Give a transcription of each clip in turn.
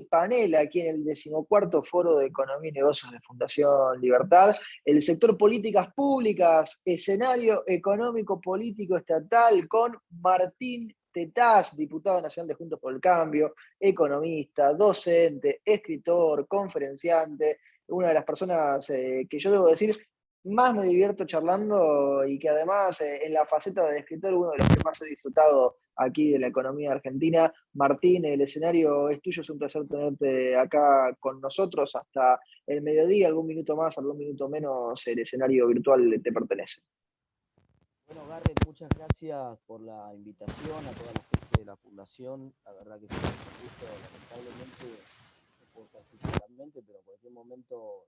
panel aquí en el 14º Foro de Economía y Negocios de Fundación Libertad. El sector políticas públicas, escenario económico político estatal, con Martín Tetaz, diputado nacional de Juntos por el Cambio, economista, docente, escritor, conferenciante, una de las personas que yo debo decir más me divierto charlando y que además en la faceta de escritor uno de los que más he disfrutado aquí de la economía argentina. Martín, el escenario es tuyo, es un placer tenerte acá con nosotros hasta el mediodía, algún minuto más, algún minuto menos, el escenario virtual te pertenece. Bueno, Garrett, muchas gracias por la invitación a toda la gente de la Fundación. La verdad que es un gusto, lamentablemente, no puedo estar físicamente, pero en cualquier momento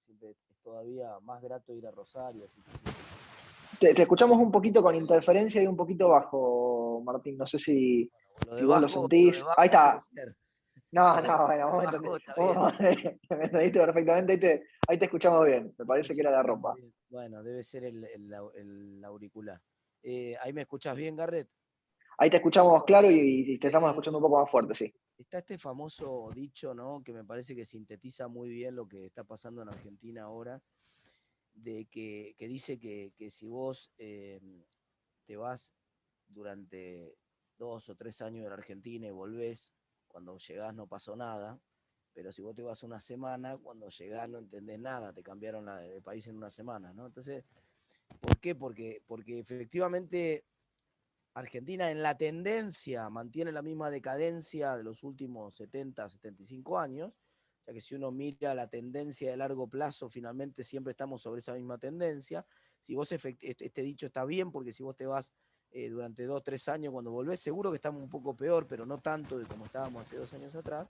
siempre es todavía más grato ir a Rosario. Así que sí. Te escuchamos un poquito con interferencia y un poquito bajo, Martín. No sé si, Bueno, si vos lo lo de sentís. Ahí bajo debe está. ser. No, Lo de, no, bueno, lo un de momento. bajo está bien. Me entendiste perfectamente. Ahí te escuchamos bien. Me Ahí parece que sí era la escuchamos ropa. bien. Bueno, debe ser el auricular. ¿Ahí me escuchas bien, Garrett? Ahí te escuchamos claro y te estamos Eh, escuchando un poco más fuerte, sí. Está este famoso dicho, ¿no? Que me parece que sintetiza muy bien lo que está pasando en Argentina ahora, de que dice que si vos te vas durante 2 o 3 años de la Argentina y volvés, cuando llegás no pasó nada, pero si vos te vas una semana, cuando llegás no entendés nada, te cambiaron de país en una semana, ¿no? Entonces, ¿por qué? Porque efectivamente Argentina en la tendencia mantiene la misma decadencia de los últimos 70, 75 años, ya que si uno mira la tendencia de largo plazo, finalmente siempre estamos sobre esa misma tendencia. Si vos este dicho está bien, porque si vos te vas durante 2 o 3 años, cuando volvés, seguro que estamos un poco peor, pero no tanto de como estábamos hace 2 años atrás.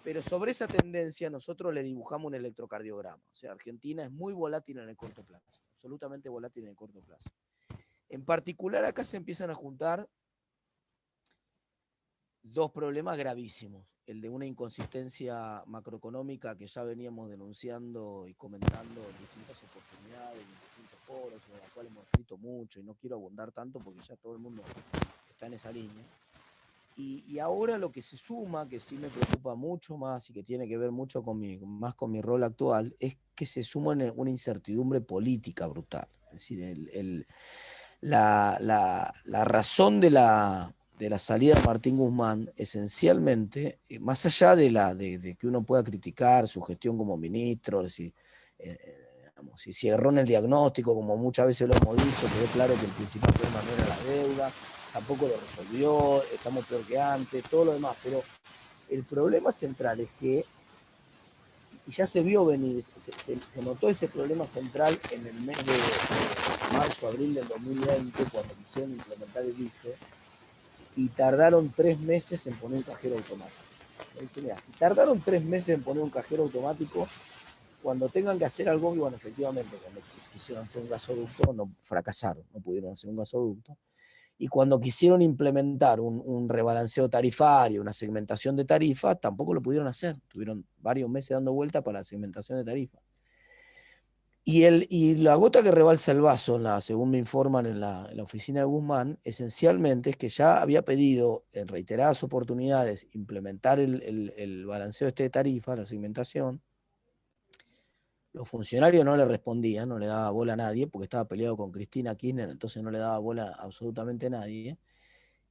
Pero sobre esa tendencia nosotros le dibujamos un electrocardiograma. O sea, Argentina es muy volátil en el corto plazo, absolutamente volátil en el corto plazo. En particular acá se empiezan a juntar dos problemas gravísimos. El de una inconsistencia macroeconómica que ya veníamos denunciando y comentando en distintas oportunidades, en distintos foros, en los cuales hemos escrito mucho y no quiero abundar tanto porque ya todo el mundo está en esa línea. Y ahora lo que se suma, que sí me preocupa mucho más y que tiene que ver mucho más con mi rol actual, es que se suma una incertidumbre política brutal. Es decir, la razón de la salida de Martín Guzmán, esencialmente, más allá de que uno pueda criticar su gestión como ministro, si erró en el diagnóstico, como muchas veces lo hemos dicho, quedó claro que el principal problema no era la deuda, tampoco lo resolvió, estamos peor que antes, todo lo demás, pero el problema central es que, y ya se vio venir, se notó ese problema central en el mes de marzo, abril del 2020, cuando quisieron implementar el IFE, y tardaron 3 meses en poner un cajero automático. Dice, mira, si tardaron 3 meses en poner un cajero automático, cuando tengan que hacer algo, y bueno, efectivamente, cuando quisieron hacer un gasoducto, no fracasaron, no pudieron hacer un gasoducto. Y cuando quisieron implementar un rebalanceo tarifario, una segmentación de tarifas, tampoco lo pudieron hacer. Tuvieron varios meses dando vuelta para la segmentación de tarifas. Y la gota que rebalsa el vaso, según me informan en la oficina de Guzmán, esencialmente es que ya había pedido en reiteradas oportunidades implementar el balanceo de tarifa, la segmentación. Los funcionarios no le respondían, no le daba bola a nadie, porque estaba peleado con Cristina Kirchner, entonces no le daba bola a absolutamente a nadie.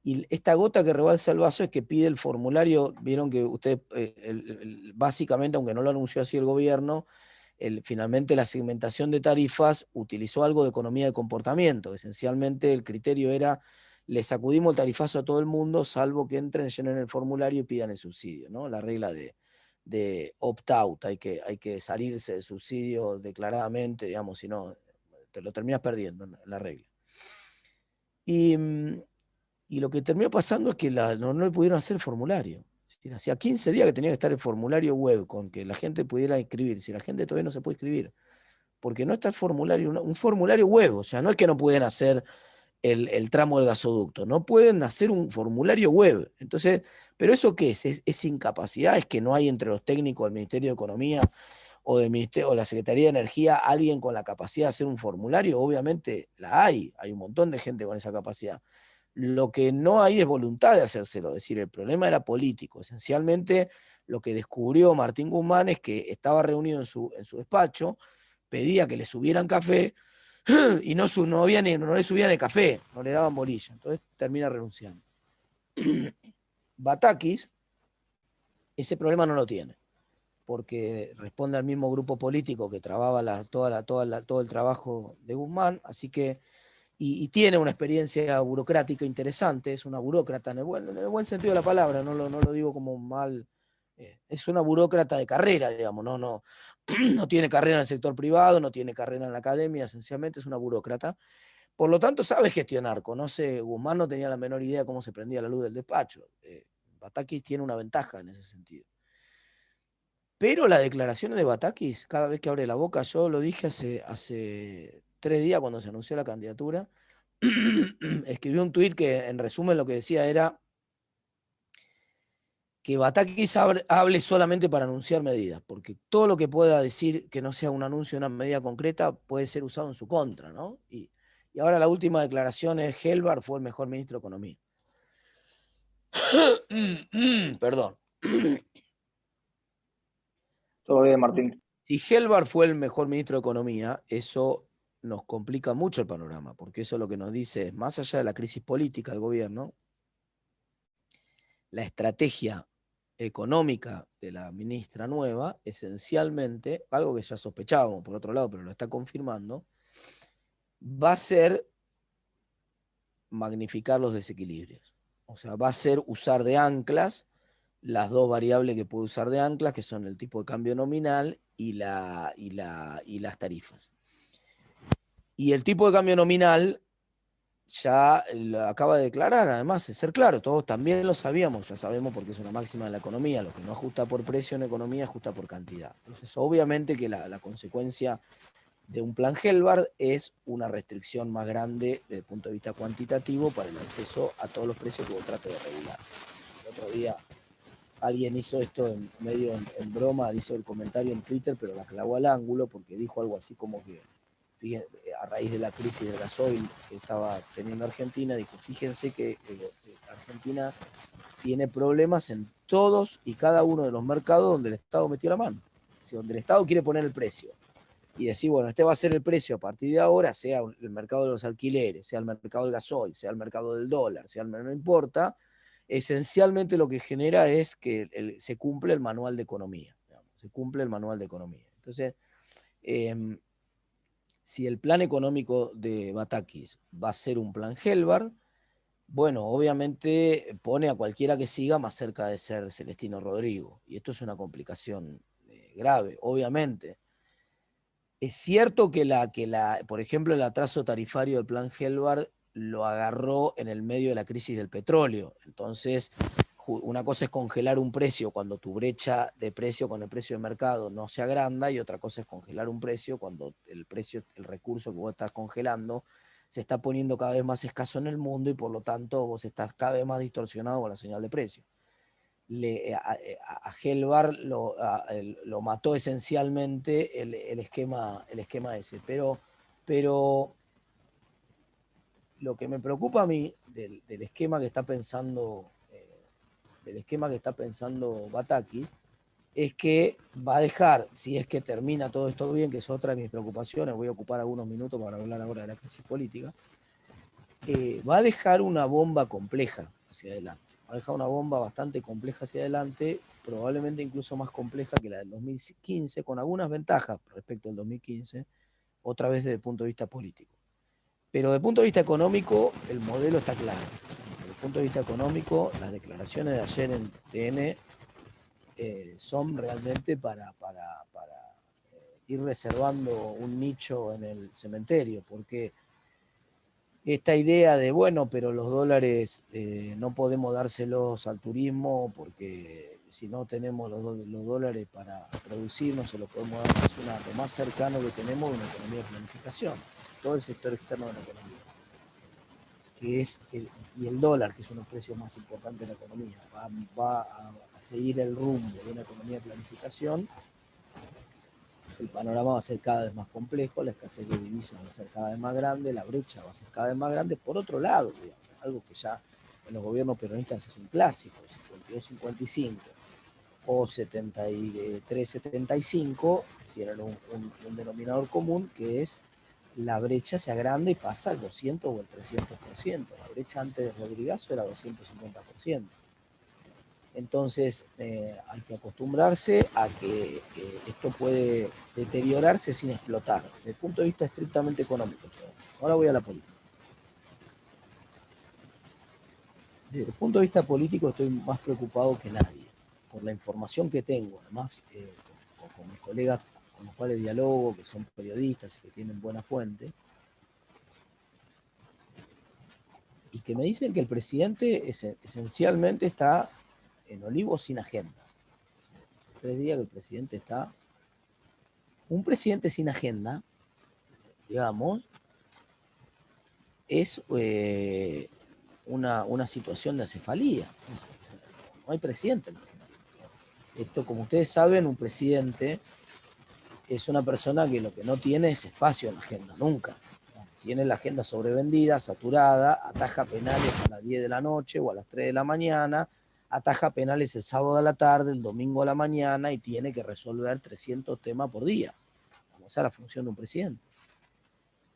Y esta gota que rebalsa el vaso es que pide el formulario. Vieron que usted, básicamente, aunque no lo anunció así el gobierno, finalmente la segmentación de tarifas utilizó algo de economía de comportamiento. Esencialmente el criterio era, le sacudimos el tarifazo a todo el mundo, salvo que entren, llenen el formulario y pidan el subsidio, ¿no? La regla de opt-out, hay que salirse del subsidio declaradamente, digamos, si no, te lo terminas perdiendo en la regla. Y lo que terminó pasando es que no le pudieron hacer el formulario. Es decir, hacía 15 días que tenía que estar el formulario web con que la gente pudiera inscribir. Si la gente todavía no se puede inscribir, porque no está el formulario, un formulario web. O sea, no es que no pueden hacer el tramo del gasoducto, no pueden hacer un formulario web. Entonces, ¿pero eso qué es? ¿Es incapacidad? ¿Es que no hay entre los técnicos del Ministerio de Economía o la Secretaría de Energía alguien con la capacidad de hacer un formulario? Obviamente la hay un montón de gente con esa capacidad. Lo que no hay es voluntad de hacérselo. Es decir, el problema era político. Esencialmente, lo que descubrió Martín Guzmán es que estaba reunido en su despacho, pedía que le subieran café y no le subían el café, no le daban bolilla. Entonces termina renunciando. Batakis ese problema no lo tiene, porque responde al mismo grupo político que trababa todo el trabajo de Guzmán, así que, y tiene una experiencia burocrática interesante, es una burócrata en el buen sentido de la palabra, no lo digo como mal, es una burócrata de carrera, digamos, no tiene carrera en el sector privado, no tiene carrera en la academia, esencialmente es una burócrata. Por lo tanto, sabe gestionar, conoce, Guzmán no tenía la menor idea cómo se prendía la luz del despacho. Batakis tiene una ventaja en ese sentido. Pero las declaraciones de Batakis, cada vez que abre la boca, yo lo dije hace 3 días cuando se anunció la candidatura, escribió un tuit que en resumen lo que decía era que Batakis hable solamente para anunciar medidas, porque todo lo que pueda decir que no sea un anuncio de una medida concreta puede ser usado en su contra, ¿no? Y ahora la última declaración es Helbar fue el mejor ministro de Economía. Perdón. Todo bien, Martín. Si Helbar fue el mejor ministro de Economía, eso nos complica mucho el panorama, porque eso lo que nos dice es, más allá de la crisis política del gobierno, la estrategia económica de la ministra nueva, esencialmente, algo que ya sospechábamos por otro lado, pero lo está confirmando, va a ser magnificar los desequilibrios. O sea, va a ser usar de anclas las dos variables que puede usar de anclas, que son el tipo de cambio nominal y las tarifas. Y el tipo de cambio nominal ya lo acaba de declarar, además, de ser claro, todos también lo sabíamos, ya sabemos porque es una máxima de la economía, lo que no ajusta por precio en economía ajusta por cantidad. Entonces, obviamente que la consecuencia de un plan Helbard es una restricción más grande desde el punto de vista cuantitativo para el acceso a todos los precios que vos trates de regular. El otro día alguien hizo esto medio en broma, hizo el comentario en Twitter, pero la clavó al ángulo porque dijo algo así como que, fíjense, a raíz de la crisis del gasoil que estaba teniendo Argentina, dijo, fíjense que Argentina tiene problemas en todos y cada uno de los mercados donde el Estado metió la mano. Si donde el Estado quiere poner el precio y decir, bueno, este va a ser el precio a partir de ahora, sea el mercado de los alquileres, sea el mercado del gasoil, sea el mercado del dólar, no importa, esencialmente lo que genera es que se cumple el manual de economía. Digamos, se cumple el manual de economía. Entonces, si el plan económico de Batakis va a ser un plan Helbard, bueno, obviamente pone a cualquiera que siga más cerca de ser Celestino Rodrigo. Y esto es una complicación grave, obviamente. Es cierto que por ejemplo, el atraso tarifario del plan Helbard lo agarró en el medio de la crisis del petróleo. Entonces, una cosa es congelar un precio cuando tu brecha de precio con el precio de mercado no se agranda, y otra cosa es congelar un precio cuando el recurso que vos estás congelando, se está poniendo cada vez más escaso en el mundo y por lo tanto vos estás cada vez más distorsionado con la señal de precio. A Helbard lo mató esencialmente el esquema ese. Pero lo que me preocupa a mí del esquema que está pensando Batakis es que va a dejar, si es que termina todo esto bien, que es otra de mis preocupaciones, voy a ocupar algunos minutos para hablar ahora de la crisis política, va a dejar una bomba compleja hacia adelante. Va a dejar una bomba bastante compleja hacia adelante, probablemente incluso más compleja que la del 2015, con algunas ventajas respecto al 2015, otra vez desde el punto de vista político. Pero desde el punto de vista económico, el modelo está claro. Desde el punto de vista económico, las declaraciones de ayer en TN son realmente para ir reservando un nicho en el cementerio, porque esta idea de, bueno, pero los dólares no podemos dárselos al turismo porque si no tenemos los dólares para producir, no se los podemos dar, es lo más cercano que tenemos de una economía de planificación, todo el sector externo de la economía, que es y el dólar, que es uno de los precios más importantes de la economía, va a seguir el rumbo de una economía de planificación. El panorama va a ser cada vez más complejo, la escasez de divisas va a ser cada vez más grande, la brecha va a ser cada vez más grande. Por otro lado, digamos, algo que ya en los gobiernos peronistas es un clásico, 52-55, o 73, 75, tienen un denominador común que es la brecha se agranda y pasa al 200 o el 300%. La brecha antes de Rodrigazo era 250%. Entonces hay que acostumbrarse a que esto puede deteriorarse sin explotar, desde el punto de vista estrictamente económico. Ahora voy a la política. Desde el punto de vista político estoy más preocupado que nadie, por la información que tengo, además con mis colegas con los cuales dialogo, que son periodistas y que tienen buena fuente, y que me dicen que el presidente esencialmente está en Olivos sin agenda. Hace 3 días que el presidente está... Un presidente sin agenda, digamos, es una situación de acefalía. No hay presidente en Argentina. Esto, como ustedes saben, un presidente es una persona que lo que no tiene es espacio en la agenda, nunca. Tiene la agenda sobrevendida, saturada, ataja penales a las 10 de la noche o a las 3 de la mañana, ataja penales el sábado a la tarde, el domingo a la mañana y tiene que resolver 300 temas por día. Esa es la función de un presidente.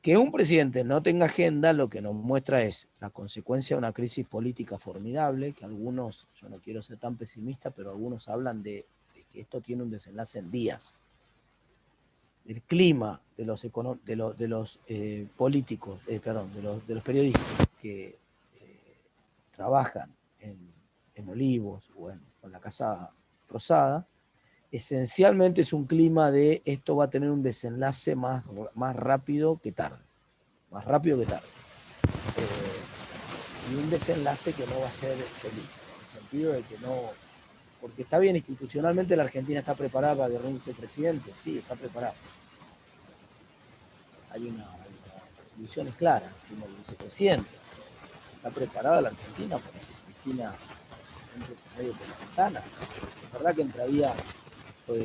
Que un presidente no tenga agenda lo que nos muestra es la consecuencia de una crisis política formidable, que algunos, yo no quiero ser tan pesimista, pero algunos hablan de que esto tiene un desenlace en días. El clima de los políticos, de los periodistas que trabajan en Olivos o en la Casa Rosada, esencialmente es un clima de esto va a tener un desenlace más rápido que tarde. Más rápido que tarde. Y un desenlace que no va a ser feliz, en el sentido de que no... Porque está bien, institucionalmente la Argentina está preparada para que renuncie el presidente, sí, está preparada. Hay una conclusión clara, sino el vicepresidente. Está preparada la Argentina para que Cristina entre medio por la ventana. Es verdad que entraría con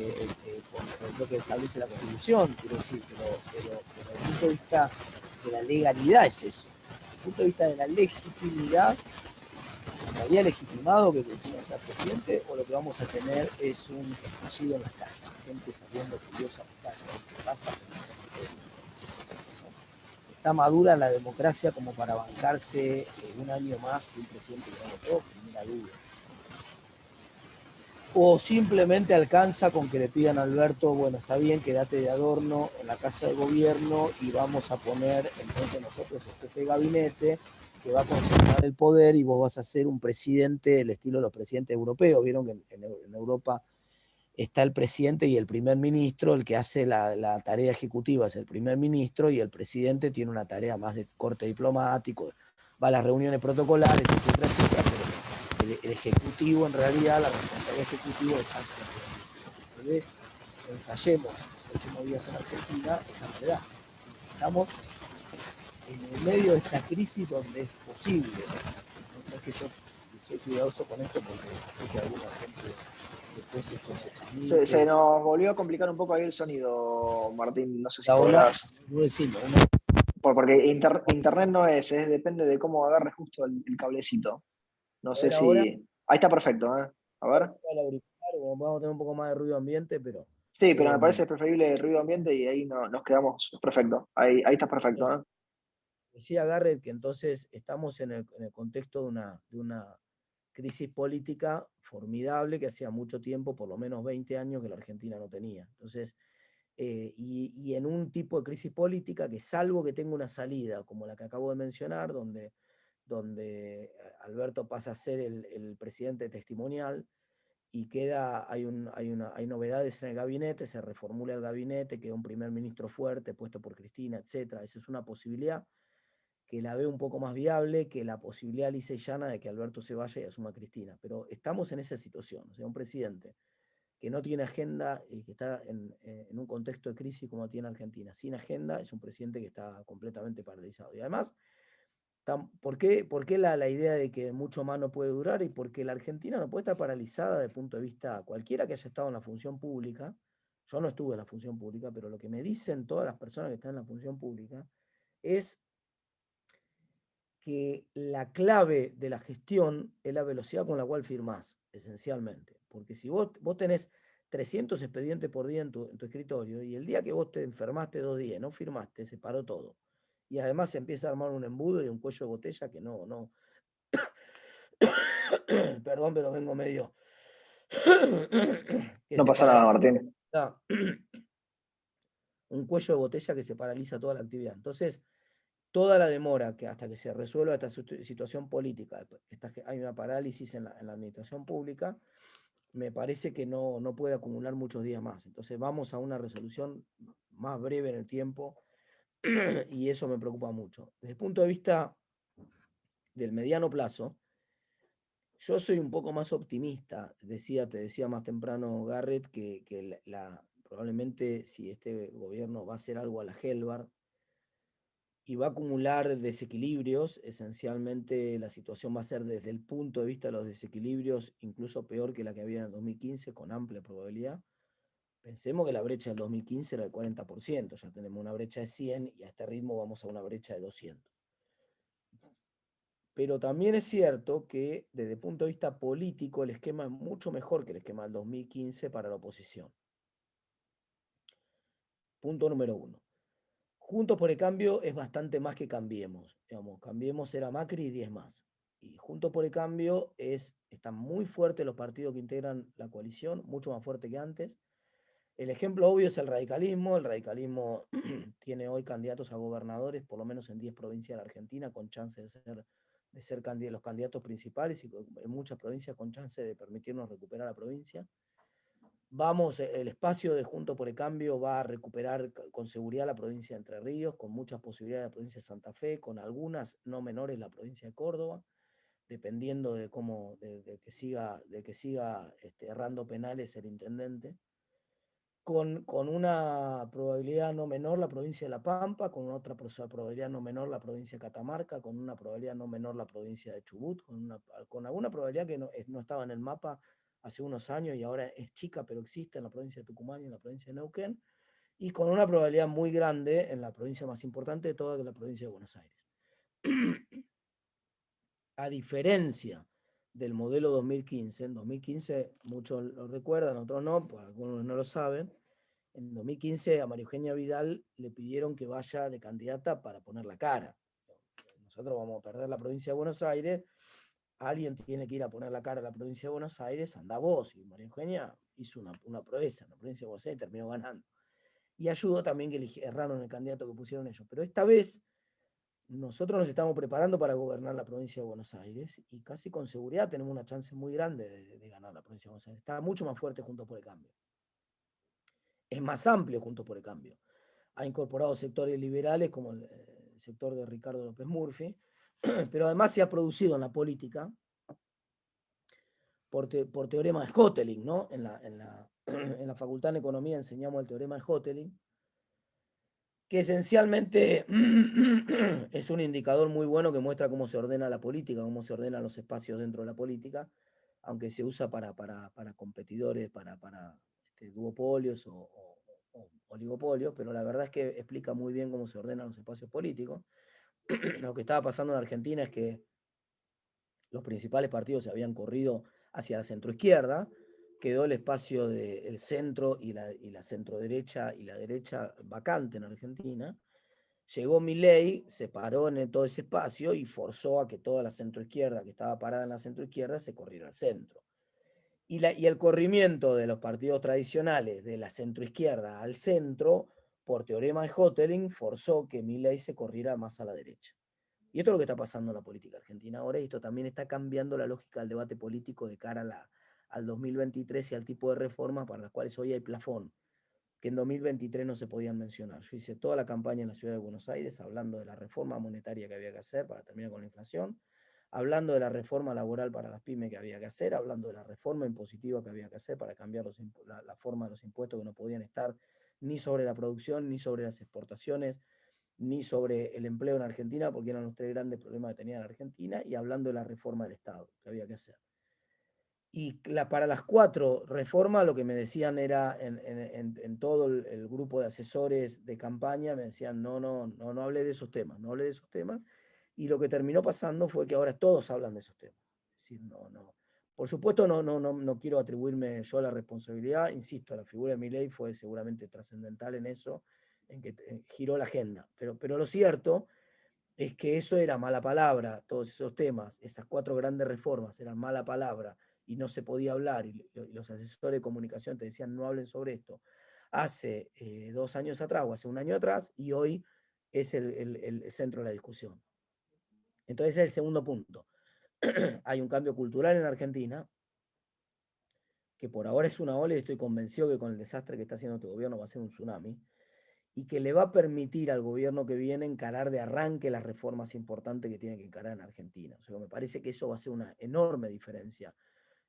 lo que establece la Constitución, quiero decir, pero desde el punto de vista de la legalidad es eso. Desde el punto de vista de la legitimidad, ¿estaría legitimado que Cristina sea presidente o lo que vamos a tener es un estallido en las calles? Gente saliendo curiosa a las calles, ¿qué pasa? Está madura la democracia como para bancarse un año más de un presidente que no votó, ninguna duda. O simplemente alcanza con que le pidan a Alberto, bueno, está bien, quédate de adorno en la casa de gobierno y vamos a poner entonces nosotros el jefe de gabinete que va a concentrar el poder y vos vas a ser un presidente del estilo de los presidentes europeos. Vieron que en Europa está el presidente y el primer ministro, el que hace la tarea ejecutiva es el primer ministro y el presidente tiene una tarea más de corte diplomático, va a las reuniones protocolares, etcétera, etcétera, pero el ejecutivo en realidad, la responsabilidad ejecutiva descansa en el primer ministro. Tal vez ensayemos los próximos días en Argentina esta novedad. Estamos en el medio de esta crisis donde es posible, no es que yo soy cuidadoso con esto porque sé que alguna gente después esto se transmite. Se nos volvió a complicar un poco ahí el sonido, Martín. No sé si Ahora, podrás. no decirlo, Porque internet no es, depende de cómo agarre justo el cablecito. No a sé ver ahora, si. Ahí está perfecto, ¿eh? A ver. el auricular, vamos a tener un poco más de ruido ambiente, pero Sí, pero me parece preferible el ruido ambiente y ahí nos quedamos perfecto. Ahí está perfecto, ¿eh? decía Garrett que entonces estamos en el contexto de una crisis política formidable que hacía mucho tiempo, por lo menos 20 años, que la Argentina no tenía. Entonces, y en un tipo de crisis política que salvo que tenga una salida, como la que acabo de mencionar, donde Alberto pasa a ser el presidente testimonial y hay novedades en el gabinete, se reformula el gabinete, queda un primer ministro fuerte puesto por Cristina, etcétera. Esa es una posibilidad que la veo un poco más viable que la posibilidad lisa y llana de que Alberto se vaya y asuma Cristina. Pero estamos en esa situación, o sea, un presidente que no tiene agenda y que está en un contexto de crisis como tiene Argentina, sin agenda, es un presidente que está completamente paralizado. Y además, ¿por qué la idea de que mucho más no puede durar? Y porque la Argentina no puede estar paralizada desde el punto de vista, cualquiera que haya estado en la función pública, yo no estuve en la función pública, pero lo que me dicen todas las personas que están en la función pública es que la clave de la gestión es la velocidad con la cual firmás, esencialmente. porque si vos tenés 300 expedientes por día en tu escritorio, y el día que vos te enfermaste 2 días, no firmaste, se paró todo. Y además se empieza a armar un embudo y un cuello de botella que no. Perdón, pero vengo medio. que No se pasa nada, paraliza. Martín. Un cuello de botella que se paraliza toda la actividad. Entonces, toda la demora que hasta que se resuelva esta situación política, que hay una parálisis en la administración pública, me parece que no puede acumular muchos días más. Entonces vamos a una resolución más breve en el tiempo y eso me preocupa mucho. Desde el punto de vista del mediano plazo, yo soy un poco más optimista. Te decía más temprano Garrett que probablemente si este gobierno va a hacer algo a la Helvar, y va a acumular desequilibrios, esencialmente la situación va a ser desde el punto de vista de los desequilibrios incluso peor que la que había en el 2015, con amplia probabilidad. Pensemos que la brecha del 2015 era del 40%, ya tenemos una brecha de 100 y a este ritmo vamos a una brecha de 200. Pero también es cierto que desde el punto de vista político el esquema es mucho mejor que el esquema del 2015 para la oposición. Punto número 1. Juntos por el Cambio es bastante más que Cambiemos. Digamos, Cambiemos era Macri y 10 más. Y Juntos por el Cambio están muy fuertes los partidos que integran la coalición, mucho más fuerte que antes. El ejemplo obvio es el radicalismo. El radicalismo tiene hoy candidatos a gobernadores, por lo menos en 10 provincias de la Argentina, con chance de ser los candidatos principales y en muchas provincias con chance de permitirnos recuperar la provincia. El espacio de Juntos por el Cambio va a recuperar con seguridad la provincia de Entre Ríos, con muchas posibilidades la provincia de Santa Fe, con algunas no menores la provincia de Córdoba, dependiendo de cómo, de que siga errando penales el intendente. Con una probabilidad no menor la provincia de La Pampa, con otra probabilidad no menor la provincia de Catamarca, con una probabilidad no menor la provincia de Chubut, con alguna probabilidad que no estaba en el mapa hace unos años y ahora es chica, pero existe en la provincia de Tucumán y en la provincia de Neuquén, y con una probabilidad muy grande en la provincia más importante de toda, que es la provincia de Buenos Aires. A diferencia del modelo 2015, en 2015 muchos lo recuerdan, otros no, pues algunos no lo saben. En 2015 a María Eugenia Vidal le pidieron que vaya de candidata para poner la cara. Nosotros vamos a perder la provincia de Buenos Aires, alguien tiene que ir a poner la cara a la provincia de Buenos Aires, anda vos. Y María Eugenia hizo una proeza en la provincia de Buenos Aires y terminó ganando. Y ayudó también que erraron el candidato que pusieron ellos. Pero esta vez nosotros nos estamos preparando para gobernar la provincia de Buenos Aires y casi con seguridad tenemos una chance muy grande de ganar la provincia de Buenos Aires. Está mucho más fuerte Juntos por el Cambio. Es más amplio Juntos por el Cambio. Ha incorporado sectores liberales como el sector de Ricardo López Murphy, pero además se ha producido en la política por teorema de Hotelling, ¿no? En la Facultad de Economía enseñamos el teorema de Hotelling, que esencialmente es un indicador muy bueno que muestra cómo se ordena la política, cómo se ordenan los espacios dentro de la política, aunque se usa para competidores, para duopolios o oligopolios, pero la verdad es que explica muy bien cómo se ordenan los espacios políticos. Lo que estaba pasando en Argentina es que los principales partidos se habían corrido hacia la centroizquierda, quedó el espacio del centro y la centroderecha y la derecha vacante en Argentina. Llegó Milei, se paró en todo ese espacio y forzó a que toda la centroizquierda que estaba parada en la centroizquierda se corriera al centro. Y el corrimiento de los partidos tradicionales de la centroizquierda al centro, por teorema de Hotelling, forzó que Milei se corriera más a la derecha. Y esto es lo que está pasando en la política argentina ahora, y esto también está cambiando la lógica del debate político de cara al 2023 y al tipo de reformas para las cuales hoy hay plafón, que en 2023 no se podían mencionar. Yo hice toda la campaña en la ciudad de Buenos Aires hablando de la reforma monetaria que había que hacer para terminar con la inflación, hablando de la reforma laboral para las pymes que había que hacer, hablando de la reforma impositiva que había que hacer para cambiar la forma de los impuestos que no podían estar ni sobre la producción, ni sobre las exportaciones, ni sobre el empleo en Argentina, porque eran los 3 grandes problemas que tenía la Argentina, y hablando de la reforma del Estado que había que hacer. Y para las 4 reformas, lo que me decían era, en todo el grupo de asesores de campaña, me decían, no hablé de esos temas, no hablé de esos temas. Y lo que terminó pasando fue que ahora todos hablan de esos temas. Es decir, Por supuesto, no quiero atribuirme yo la responsabilidad, insisto, la figura de Milei fue seguramente trascendental en eso, en que giró la agenda. Pero lo cierto es que eso era mala palabra, todos esos temas, esas 4 grandes reformas eran mala palabra y no se podía hablar, y los asesores de comunicación te decían no hablen sobre esto, hace 2 años atrás o hace 1 año atrás, y hoy es el centro de la discusión. Entonces ese es el segundo punto. Hay un cambio cultural en Argentina, que por ahora es una ola y estoy convencido que con el desastre que está haciendo tu gobierno va a ser un tsunami, y que le va a permitir al gobierno que viene encarar de arranque las reformas importantes que tiene que encarar en Argentina. O sea, me parece que eso va a ser una enorme diferencia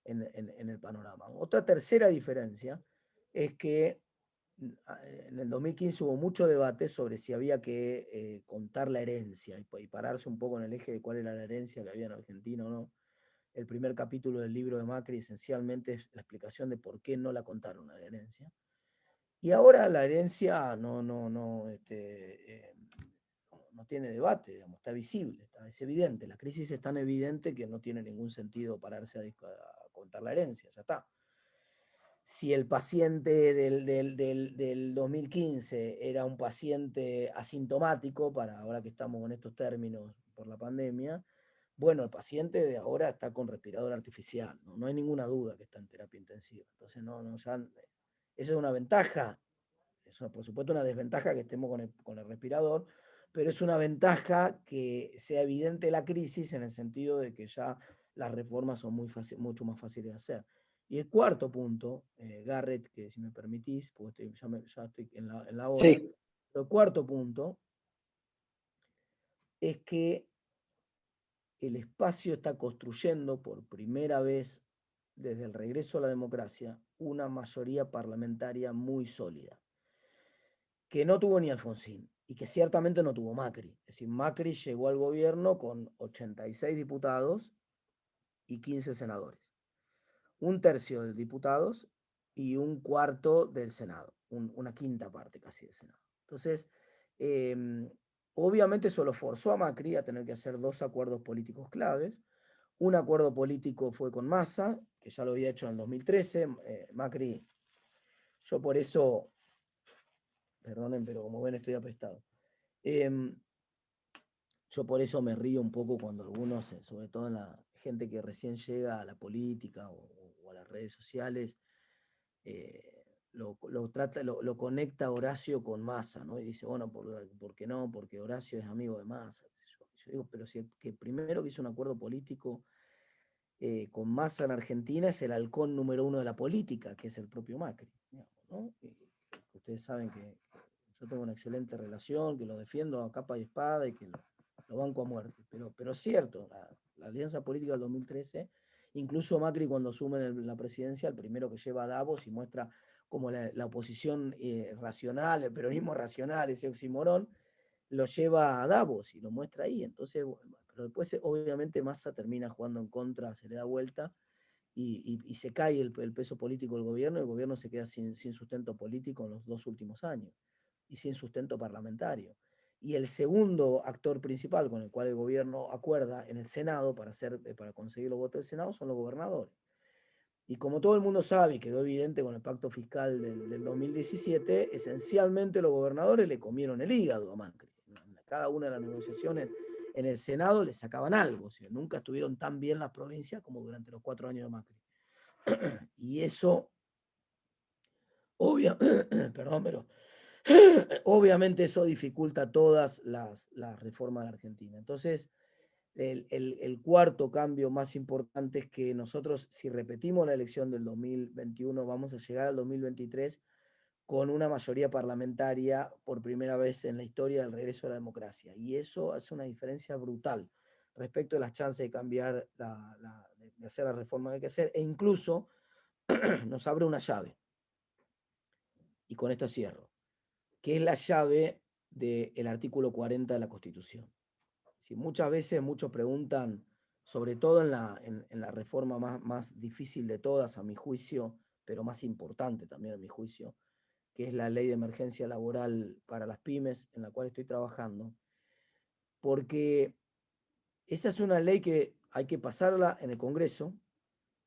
en el panorama. Otra tercera diferencia es que en el 2015 hubo mucho debate sobre si había que contar la herencia y pararse un poco en el eje de cuál era la herencia que había en Argentina o no. El primer capítulo del libro de Macri esencialmente es la explicación de por qué no la contaron la herencia. Y ahora la herencia no tiene debate, digamos, está visible, es evidente. La crisis es tan evidente que no tiene ningún sentido pararse a contar la herencia, ya está. Si el paciente del 2015 era un paciente asintomático, para ahora que estamos con estos términos por la pandemia, bueno, el paciente de ahora está con respirador artificial, no hay ninguna duda que está en terapia intensiva. Entonces, eso es una ventaja. Es por supuesto una desventaja que estemos con el respirador, pero es una ventaja que sea evidente la crisis en el sentido de que ya las reformas son mucho más fáciles de hacer. Y el cuarto punto, Garrett, que si me permitís, porque ya estoy en la hora, Sí. pero el cuarto punto es que el espacio está construyendo por primera vez desde el regreso a la democracia una mayoría parlamentaria muy sólida, que no tuvo ni Alfonsín y que ciertamente no tuvo Macri. Es decir, Macri llegó al gobierno con 86 diputados y 15 senadores. Un tercio de diputados y un cuarto del Senado, una quinta parte casi del Senado. Entonces, obviamente eso lo forzó a Macri a tener que hacer 2 acuerdos políticos claves. Un acuerdo político fue con Massa, que ya lo había hecho en el 2013. Macri, yo por eso, perdonen, pero como ven estoy apestado. Yo por eso me río un poco cuando algunos, sobre todo en la gente que recién llega a la política o a las redes sociales, lo conecta Horacio con Massa, ¿no? Y dice, bueno, ¿por qué no? Porque Horacio es amigo de Massa. Yo digo, pero si el que primero que hizo un acuerdo político con Massa en Argentina es el halcón número 1 de la política, que es el propio Macri, digamos, ¿no? Ustedes saben que yo tengo una excelente relación, que lo defiendo a capa y espada y que lo banco a muerte. Pero es cierto, la alianza política del 2013, incluso Macri cuando asume la presidencia, el primero que lleva a Davos y muestra como la oposición racional, el peronismo racional, ese oximorón, lo lleva a Davos y lo muestra ahí. Entonces, bueno, pero después obviamente Massa termina jugando en contra, se le da vuelta y se cae el peso político del gobierno, y el gobierno se queda sin sustento político en los 2 últimos años y sin sustento parlamentario. Y el segundo actor principal con el cual el gobierno acuerda en el Senado para conseguir los votos del Senado son los gobernadores. Y como todo el mundo sabe y quedó evidente con el pacto fiscal del 2017, esencialmente los gobernadores le comieron el hígado a Macri. Cada una de las negociaciones en el Senado le sacaban algo. O sea, nunca estuvieron tan bien las provincias como durante los 4 años de Macri. Y eso, perdón, pero obviamente eso dificulta todas las reformas de la Argentina. Entonces, el cuarto cambio más importante es que nosotros, si repetimos la elección del 2021, vamos a llegar al 2023 con una mayoría parlamentaria por primera vez en la historia del regreso a la democracia. Y eso hace una diferencia brutal respecto de las chances de cambiar, de hacer la reforma que hay que hacer, e incluso nos abre una llave. Y con esto cierro, que es la llave del artículo 40 de la Constitución. Si muchas veces muchos preguntan, sobre todo en la reforma más difícil de todas, a mi juicio, pero más importante también a mi juicio, que es la ley de emergencia laboral para las pymes, en la cual estoy trabajando, porque esa es una ley que hay que pasarla en el Congreso,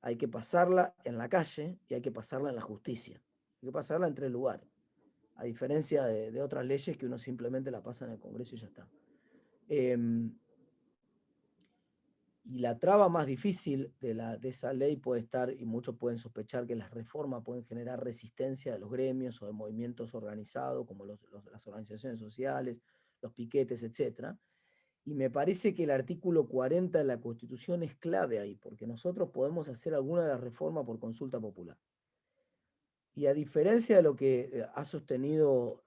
hay que pasarla en la calle y hay que pasarla en la justicia. Hay que pasarla en 3 lugares. A diferencia de otras leyes que uno simplemente la pasa en el Congreso y ya está. Y la traba más difícil de esa ley puede estar, y muchos pueden sospechar que las reformas pueden generar resistencia de los gremios o de movimientos organizados, como las organizaciones sociales, los piquetes, etc. Y me parece que el artículo 40 de la Constitución es clave ahí, porque nosotros podemos hacer alguna de las reformas por consulta popular. Y a diferencia de lo que ha sostenido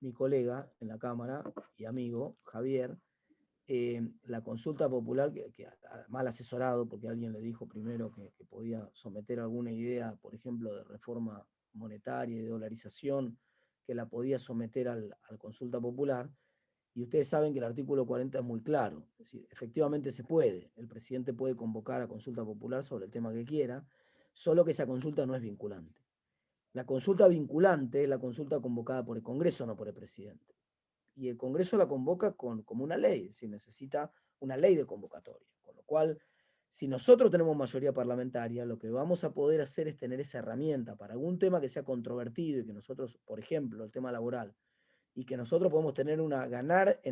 mi colega en la Cámara y amigo, Javier, la consulta popular, que mal asesorado, porque alguien le dijo primero que podía someter alguna idea, por ejemplo, de reforma monetaria y de dolarización, que la podía someter a la consulta popular, y ustedes saben que el artículo 40 es muy claro, es decir, efectivamente se puede, el presidente puede convocar a consulta popular sobre el tema que quiera, solo que esa consulta no es vinculante. La consulta vinculante es la consulta convocada por el Congreso, no por el presidente. Y el Congreso la convoca como una ley, si necesita una ley de convocatoria. Con lo cual, si nosotros tenemos mayoría parlamentaria, lo que vamos a poder hacer es tener esa herramienta para algún tema que sea controvertido y que nosotros, por ejemplo, el tema laboral, y que nosotros podemos tener ganar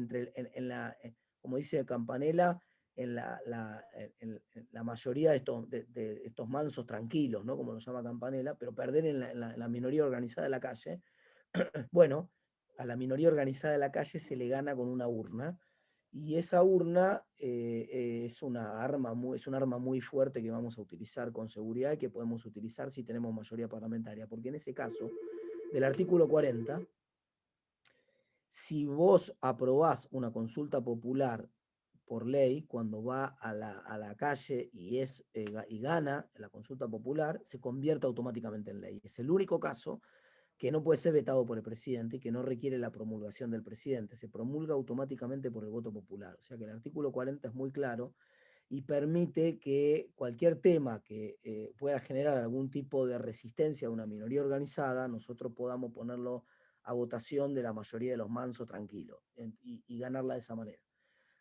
como dice Campanella, en la mayoría de estos mansos tranquilos, ¿no? Como lo llama Campanella, pero perder en la minoría organizada de la calle. Bueno, a la minoría organizada de la calle se le gana con una urna, y esa urna es un arma muy fuerte que vamos a utilizar con seguridad y que podemos utilizar si tenemos mayoría parlamentaria, porque en ese caso, del artículo 40, si vos aprobás una consulta popular por ley, cuando va a la calle y gana la consulta popular, se convierte automáticamente en ley. Es el único caso que no puede ser vetado por el presidente y que no requiere la promulgación del presidente. Se promulga automáticamente por el voto popular. O sea que el artículo 40 es muy claro y permite que cualquier tema que pueda generar algún tipo de resistencia a una minoría organizada, nosotros podamos ponerlo a votación de la mayoría de los mansos tranquilos y ganarla de esa manera.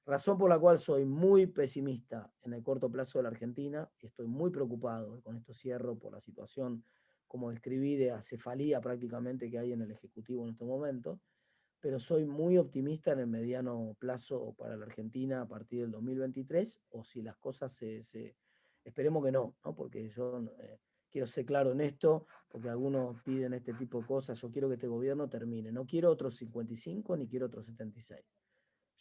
Razón por la cual soy muy pesimista en el corto plazo de la Argentina, y estoy muy preocupado, y con esto cierro, por la situación, como describí, de acefalía prácticamente que hay en el Ejecutivo en estos momentos, pero soy muy optimista en el mediano plazo para la Argentina a partir del 2023, o si las cosas esperemos que no, ¿no? Porque yo quiero ser claro en esto, porque algunos piden este tipo de cosas. Yo quiero que este gobierno termine, no quiero otros 55 ni quiero otros 76.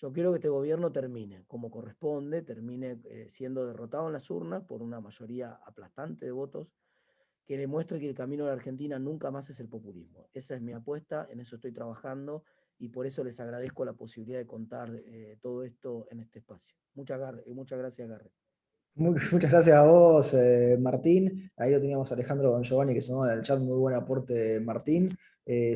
Yo quiero que este gobierno termine como corresponde, termine siendo derrotado en las urnas por una mayoría aplastante de votos, que demuestre que el camino de la Argentina nunca más es el populismo. Esa es mi apuesta, en eso estoy trabajando, y por eso les agradezco la posibilidad de contar todo esto en este espacio. Muchas gracias, Garre. Muchas gracias a vos, Martín. Ahí lo teníamos a Alejandro con Giovanni, que se sumó en el chat. Muy buen aporte, Martín.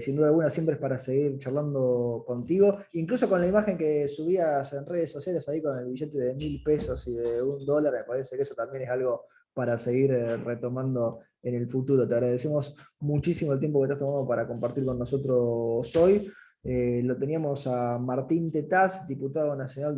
Sin duda alguna, siempre es para seguir charlando contigo. Incluso con la imagen que subías en redes sociales, ahí con el billete de 1.000 pesos y de $1, me parece que eso también es algo para seguir retomando en el futuro. Te agradecemos muchísimo el tiempo que te has tomado para compartir con nosotros hoy. Lo teníamos a Martín Tetaz, diputado nacional